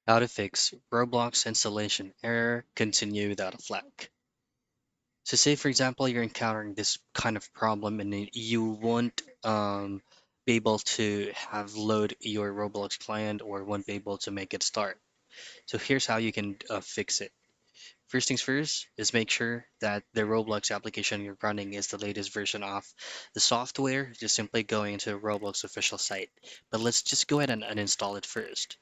How to fix Roblox installation error, continue without a flag. So say for example you're encountering this kind of problem and you won't be able to have load your Roblox client or won't be able to make it start. So here's how you can fix it. First things first is make sure that the Roblox application you're running is the latest version of the software. Just simply going into the Roblox official site. But let's just go ahead and uninstall it first.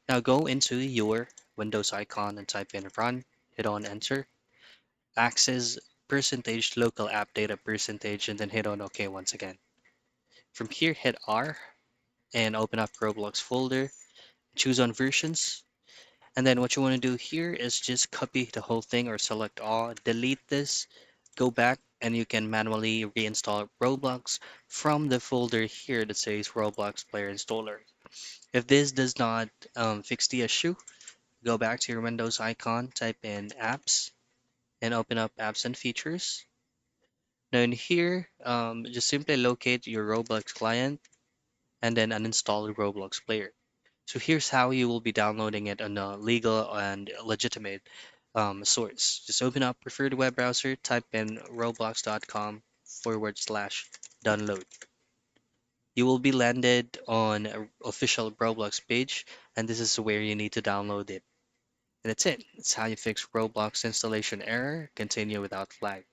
Now go into your Windows icon and type in run, hit on enter, access percentage local app data percentage, and then hit on OK once again. From here, hit R and open up Roblox folder, choose on versions, and then what you want to do here is just copy the whole thing or select all, delete this, go back, and you can manually reinstall Roblox from the folder here that says Roblox Player Installer. If this does not fix the issue, go back to your Windows icon, type in apps, and open up apps and features. Now in here, just simply locate your Roblox client and then uninstall the Roblox player. So here's how you will be downloading it on a legal and legitimate source. Just open up preferred web browser, type in roblox.com/download. You will be landed on an official Roblox page, and this is where you need to download it. And that's it. That's how you fix Roblox installation error. Continue without flag.